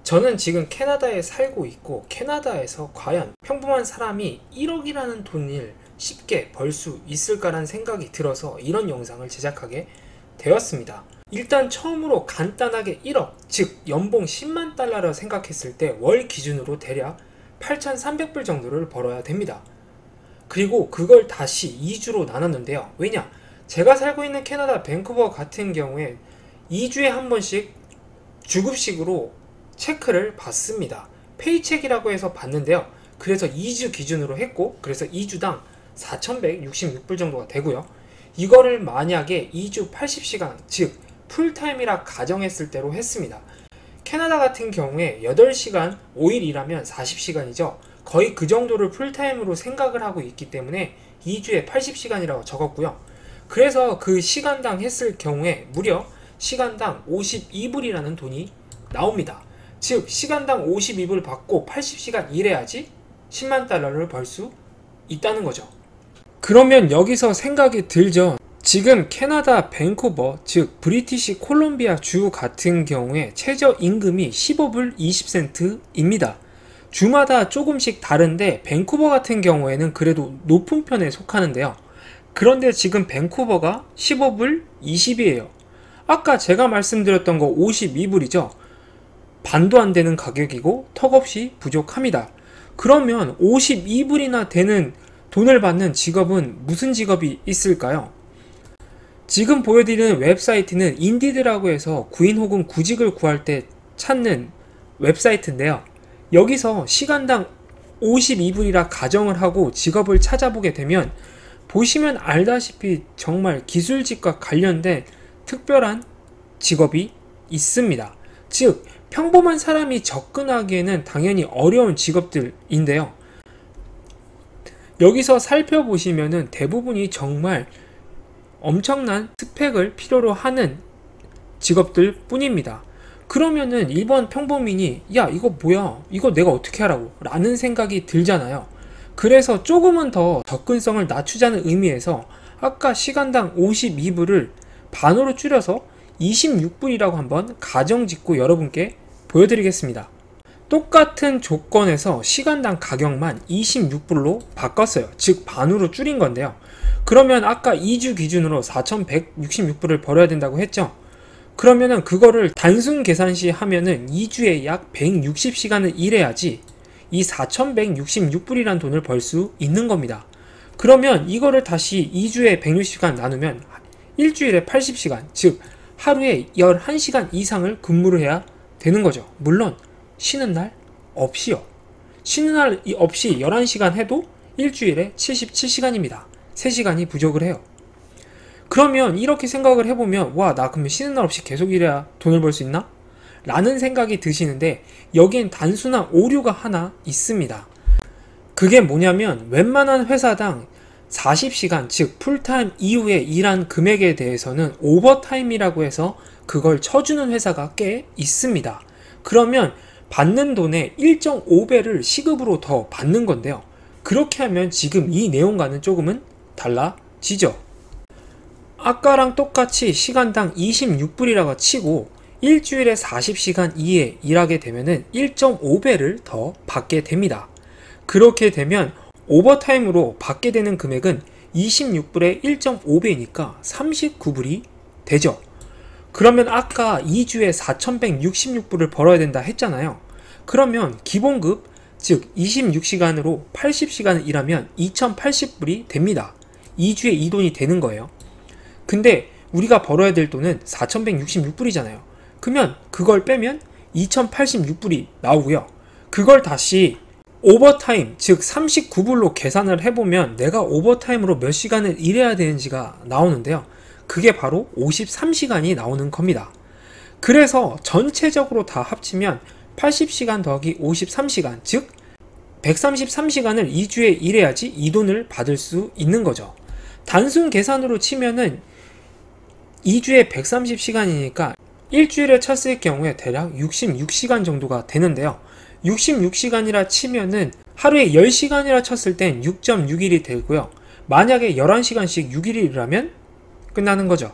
저는 지금 캐나다에 살고 있고 캐나다에서 과연 평범한 사람이 1억이라는 돈을 쉽게 벌 수 있을까라는 생각이 들어서 이런 영상을 제작하게 되었습니다. 일단 처음으로 간단하게 1억, 즉 연봉 10만 달러라 생각했을 때 월 기준으로 대략 8,300불 정도를 벌어야 됩니다. 그리고 그걸 다시 2주로 나눴는데요. 왜냐? 제가 살고 있는 캐나다 밴쿠버 같은 경우에 2주에 한 번씩 주급식으로 체크를 받습니다. 페이첵이라고 해서 받는데요. 그래서 2주 기준으로 했고, 그래서 2주당 4,166불 정도가 되고요. 이거를 만약에 2주 80시간, 즉 풀타임이라 가정했을 때로 했습니다. 캐나다 같은 경우에 8시간 5일 일하면 40시간이죠. 거의 그 정도를 풀타임으로 생각을 하고 있기 때문에 2주에 80시간이라고 적었고요. 그래서 그 시간당 했을 경우에 무려 시간당 52불이라는 돈이 나옵니다. 즉 시간당 52불 받고 80시간 일해야지 10만 달러를 벌 수 있다는 거죠. 그러면 여기서 생각이 들죠. 지금 캐나다 밴쿠버, 즉 브리티시 콜롬비아 주 같은 경우에 최저임금이 15불 20센트입니다. 주마다 조금씩 다른데 밴쿠버 같은 경우에는 그래도 높은 편에 속하는데요. 그런데 지금 밴쿠버가 15불 20이에요. 아까 제가 말씀드렸던 거 52불이죠. 반도 안 되는 가격이고 턱없이 부족합니다. 그러면 52불이나 되는 돈을 받는 직업은 무슨 직업이 있을까요? 지금 보여드리는 웹사이트는 인디드라고 해서 구인 혹은 구직을 구할 때 찾는 웹사이트인데요. 여기서 시간당 52불이라 가정을 하고 직업을 찾아보게 되면 보시면 알다시피 정말 기술직과 관련된 특별한 직업이 있습니다. 즉 평범한 사람이 접근하기에는 당연히 어려운 직업들인데요. 여기서 살펴보시면은 대부분이 정말 엄청난 스펙을 필요로 하는 직업들 뿐입니다. 그러면은 일반 평범인이 야 이거 뭐야, 이거 내가 어떻게 하라고 라는 생각이 들잖아요. 그래서 조금은 더 접근성을 낮추자는 의미에서 아까 시간당 52불을 반으로 줄여서 26불이라고 한번 가정 짓고 여러분께 보여드리겠습니다. 똑같은 조건에서 시간당 가격만 26불로 바꿨어요. 즉 반으로 줄인 건데요. 그러면 아까 2주 기준으로 4,166불을 벌어야 된다고 했죠. 그러면은 그거를 단순 계산시 하면은 2주에 약 160시간을 일해야지 이 4,166불이란 돈을 벌 수 있는 겁니다. 그러면 이거를 다시 2주에 160시간 나누면 일주일에 80시간, 즉 하루에 11시간 이상을 근무를 해야 되는 거죠. 물론 쉬는 날 없이요. 쉬는 날 없이 11시간 해도 일주일에 77시간입니다. 3시간이 부족을 해요. 그러면 이렇게 생각을 해보면 와, 나 그러면 쉬는 날 없이 계속 일해야 돈을 벌 수 있나? 라는 생각이 드시는데 여기엔 단순한 오류가 하나 있습니다. 그게 뭐냐면 웬만한 회사당 40시간, 즉 풀타임 이후에 일한 금액에 대해서는 오버타임이라고 해서 그걸 쳐주는 회사가 꽤 있습니다. 그러면 받는 돈의 1.5배를 시급으로 더 받는 건데요. 그렇게 하면 지금 이 내용과는 조금은 달라지죠. 아까랑 똑같이 시간당 26불이라고 치고 일주일에 40시간 이에 일하게 되면은 1.5배를 더 받게 됩니다. 그렇게 되면 오버타임으로 받게 되는 금액은 26불의 1.5배니까 39불이 되죠. 그러면 아까 2주에 4,166불을 벌어야 된다 했잖아요. 그러면 기본급, 즉 26시간으로 80시간을 일하면 2,080불이 됩니다. 2주에 이 돈이 되는 거예요. 근데 우리가 벌어야 될 돈은 4,166불이잖아요. 그러면 그걸 빼면 2,086불이 나오고요. 그걸 다시 오버타임, 즉 39불로 계산을 해보면 내가 오버타임으로 몇 시간을 일해야 되는지가 나오는데요. 그게 바로 53시간이 나오는 겁니다. 그래서 전체적으로 다 합치면 80시간 더하기 53시간, 즉 133시간을 2주에 일해야지 이 돈을 받을 수 있는 거죠. 단순 계산으로 치면은 2주에 130시간이니까 일주일에 쳤을 경우에 대략 66시간 정도가 되는데요. 66시간이라 치면은 하루에 10시간이라 쳤을 땐 6.6일이 되고요. 만약에 11시간씩 6일이라면 끝나는 거죠.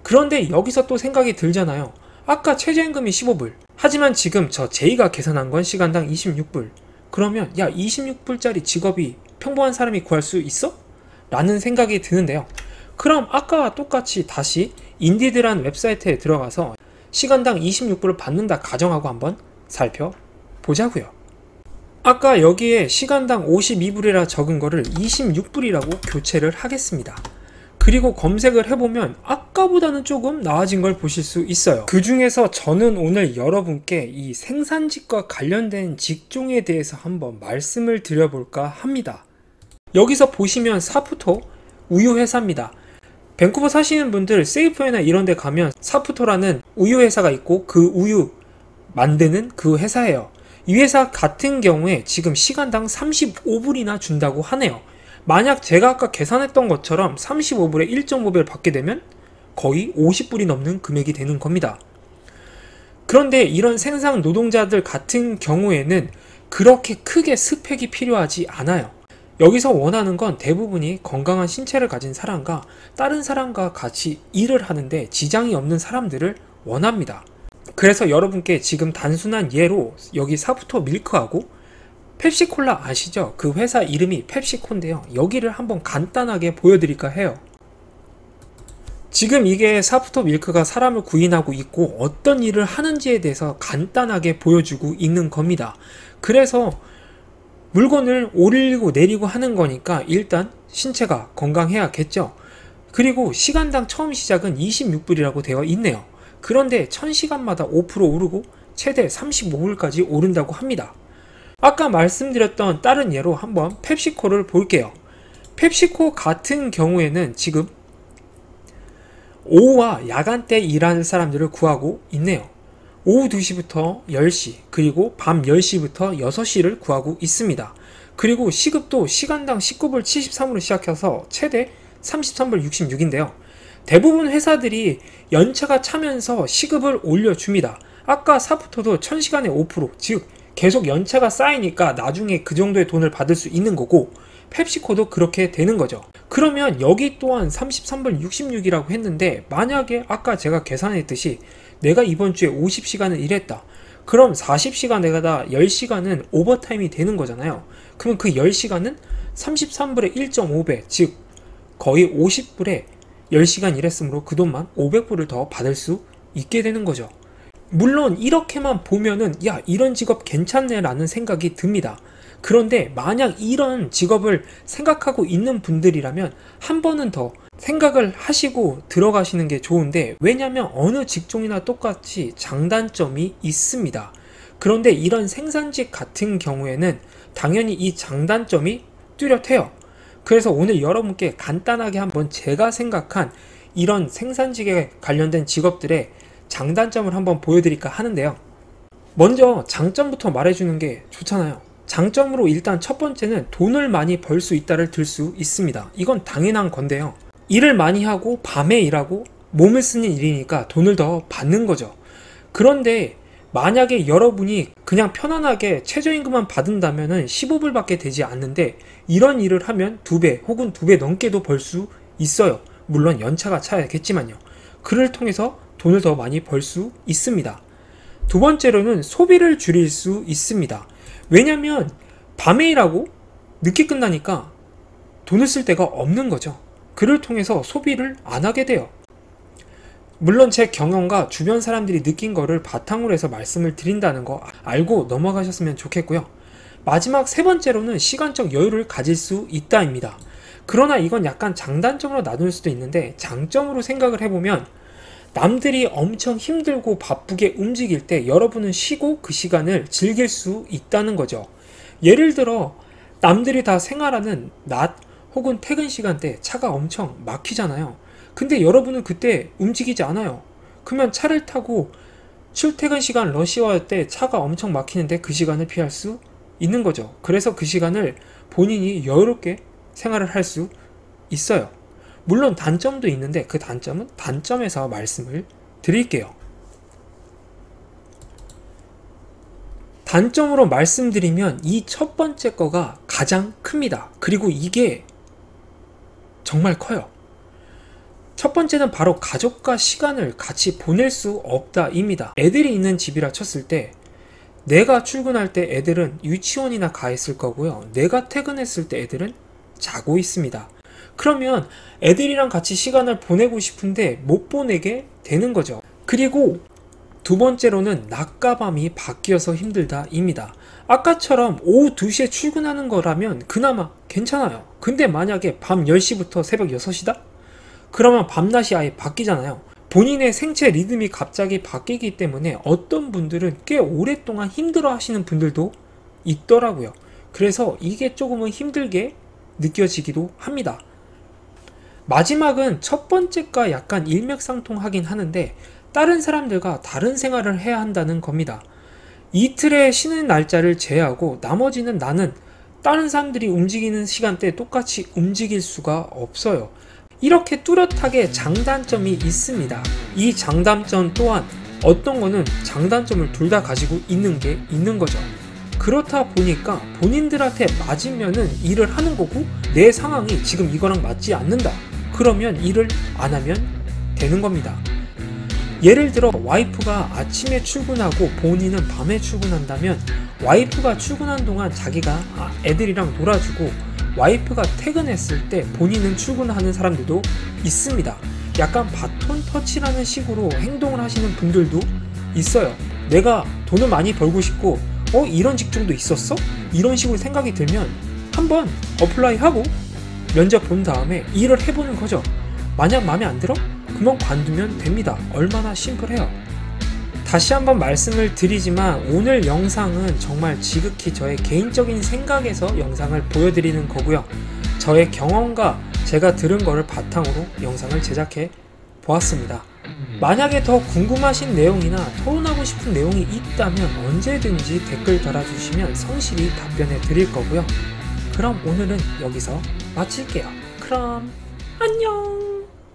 그런데 여기서 또 생각이 들잖아요. 아까 최저임금이 15불, 하지만 지금 저 제이가 계산한 건 시간당 26불. 그러면 야 26불짜리 직업이 평범한 사람이 구할 수 있어? 라는 생각이 드는데요. 그럼 아까와 똑같이 다시 인디드라는 웹사이트에 들어가서 시간당 26불을 받는다 가정하고 한번 살펴보자고요. 아까 여기에 시간당 52불이라 적은 거를 26불이라고 교체를 하겠습니다. 그리고 검색을 해보면 아까보다는 조금 나아진 걸 보실 수 있어요. 그 중에서 저는 오늘 여러분께 이 생산직과 관련된 직종에 대해서 한번 말씀을 드려볼까 합니다. 여기서 보시면 사푸토 우유 회사입니다. 밴쿠버 사시는 분들 세이프웨이나 이런 데 가면 사푸토라는 우유 회사가 있고 그 우유 만드는 그 회사예요. 이 회사 같은 경우에 지금 시간당 35불이나 준다고 하네요. 만약 제가 아까 계산했던 것처럼 35불에 1.5배를 받게 되면 거의 50불이 넘는 금액이 되는 겁니다. 그런데 이런 생산 노동자들 같은 경우에는 그렇게 크게 스펙이 필요하지 않아요. 여기서 원하는 건 대부분이 건강한 신체를 가진 사람과 다른 사람과 같이 일을 하는데 지장이 없는 사람들을 원합니다. 그래서 여러분께 지금 단순한 예로 여기 사푸토 밀크하고 펩시콜라 아시죠? 그 회사 이름이 펩시코인데요. 여기를 한번 간단하게 보여드릴까 해요. 지금 이게 사푸토 밀크가 사람을 구인하고 있고 어떤 일을 하는지에 대해서 간단하게 보여주고 있는 겁니다. 그래서 물건을 올리고 내리고 하는 거니까 일단 신체가 건강해야겠죠. 그리고 시간당 처음 시작은 26불이라고 되어 있네요. 그런데 1000시간마다 5% 오르고 최대 35불까지 오른다고 합니다. 아까 말씀드렸던 다른 예로 한번 펩시코를 볼게요. 펩시코 같은 경우에는 지금 오후와 야간 때 일하는 사람들을 구하고 있네요. 오후 2시부터 10시 그리고 밤 10시부터 6시를 구하고 있습니다. 그리고 시급도 시간당 19불 73으로 시작해서 최대 33불 66인데요. 대부분 회사들이 연차가 차면서 시급을 올려줍니다. 아까 사푸토도 1000시간에 5%, 즉 계속 연차가 쌓이니까 나중에 그 정도의 돈을 받을 수 있는 거고 펩시코도 그렇게 되는 거죠. 그러면 여기 또한 33불 66이라고 했는데 만약에 아까 제가 계산했듯이 내가 이번 주에 50시간을 일했다. 그럼 40시간에다 10시간은 오버타임이 되는 거잖아요. 그럼 그 10시간은 33불의 1.5배, 즉 거의 50불에 10시간 일했으므로 그 돈만 500불을 더 받을 수 있게 되는 거죠. 물론 이렇게만 보면은 야 이런 직업 괜찮네 라는 생각이 듭니다. 그런데 만약 이런 직업을 생각하고 있는 분들이라면 한 번은 더 생각을 하시고 들어가시는 게 좋은데, 왜냐면 어느 직종이나 똑같이 장단점이 있습니다. 그런데 이런 생산직 같은 경우에는 당연히 이 장단점이 뚜렷해요. 그래서 오늘 여러분께 간단하게 한번 제가 생각한 이런 생산직에 관련된 직업들의 장단점을 한번 보여드릴까 하는데요. 먼저 장점부터 말해주는 게 좋잖아요. 장점으로 일단 첫 번째는 돈을 많이 벌 수 있다를 들 수 있습니다. 이건 당연한 건데요. 일을 많이 하고 밤에 일하고 몸을 쓰는 일이니까 돈을 더 받는 거죠. 그런데 만약에 여러분이 그냥 편안하게 최저임금만 받은다면 15불 밖에 되지 않는데 이런 일을 하면 2배 혹은 2배 넘게도 벌 수 있어요. 물론 연차가 차야겠지만요. 그를 통해서 돈을 더 많이 벌 수 있습니다. 두 번째로는 소비를 줄일 수 있습니다. 왜냐면 밤에 일하고 늦게 끝나니까 돈을 쓸 데가 없는 거죠. 그를 통해서 소비를 안 하게 돼요. 물론 제 경험과 주변 사람들이 느낀 거를 바탕으로 해서 말씀을 드린다는 거 알고 넘어가셨으면 좋겠고요. 마지막 세 번째로는 시간적 여유를 가질 수 있다입니다. 그러나 이건 약간 장단점으로 나눌 수도 있는데, 장점으로 생각을 해보면 남들이 엄청 힘들고 바쁘게 움직일 때 여러분은 쉬고 그 시간을 즐길 수 있다는 거죠. 예를 들어 남들이 다 생활하는 낮 혹은 퇴근 시간대 차가 엄청 막히잖아요. 근데 여러분은 그때 움직이지 않아요. 그러면 차를 타고 출퇴근 시간 러시아워 때 차가 엄청 막히는데 그 시간을 피할 수 있는 거죠. 그래서 그 시간을 본인이 여유롭게 생활을 할 수 있어요. 물론 단점도 있는데 그 단점은 단점에서 말씀을 드릴게요. 단점으로 말씀드리면 이 첫 번째 거가 가장 큽니다. 그리고 이게 정말 커요. 첫 번째는 바로 가족과 시간을 같이 보낼 수 없다입니다. 애들이 있는 집이라 쳤을 때 내가 출근할 때 애들은 유치원이나 가 있을 거고요. 내가 퇴근했을 때 애들은 자고 있습니다. 그러면 애들이랑 같이 시간을 보내고 싶은데 못 보내게 되는 거죠. 그리고 두 번째로는 낮과 밤이 바뀌어서 힘들다입니다. 아까처럼 오후 2시에 출근하는 거라면 그나마 괜찮아요. 근데 만약에 밤 10시부터 새벽 6시다? 그러면 밤낮이 아예 바뀌잖아요. 본인의 생체 리듬이 갑자기 바뀌기 때문에 어떤 분들은 꽤 오랫동안 힘들어 하시는 분들도 있더라고요. 그래서 이게 조금은 힘들게 느껴지기도 합니다. 마지막은 첫 번째가 약간 일맥상통하긴 하는데 다른 사람들과 다른 생활을 해야 한다는 겁니다. 이틀의 쉬는 날짜를 제외하고 나머지는 나는 다른 사람들이 움직이는 시간대에 똑같이 움직일 수가 없어요. 이렇게 뚜렷하게 장단점이 있습니다. 이 장단점 또한 어떤 거는 장단점을 둘 다 가지고 있는 게 있는 거죠. 그렇다 보니까 본인들한테 맞으면은 일을 하는 거고 내 상황이 지금 이거랑 맞지 않는다. 그러면 일을 안 하면 되는 겁니다. 예를 들어 와이프가 아침에 출근하고 본인은 밤에 출근한다면 와이프가 출근한 동안 자기가 애들이랑 놀아주고 와이프가 퇴근했을 때 본인은 출근하는 사람들도 있습니다. 약간 바톤 터치라는 식으로 행동을 하시는 분들도 있어요. 내가 돈을 많이 벌고 싶고 이런 직종도 있었어? 이런 식으로 생각이 들면 한번 어플라이하고 면접 본 다음에 일을 해보는 거죠. 만약 마음에 안 들어? 그만 관두면 됩니다. 얼마나 심플해요. 다시 한번 말씀을 드리지만 오늘 영상은 정말 지극히 저의 개인적인 생각에서 영상을 보여드리는 거고요. 저의 경험과 제가 들은 거를 바탕으로 영상을 제작해 보았습니다. 만약에 더 궁금하신 내용이나 토론하고 싶은 내용이 있다면 언제든지 댓글 달아주시면 성실히 답변해 드릴 거고요. 그럼 오늘은 여기서 마칠게요. 그럼 안녕.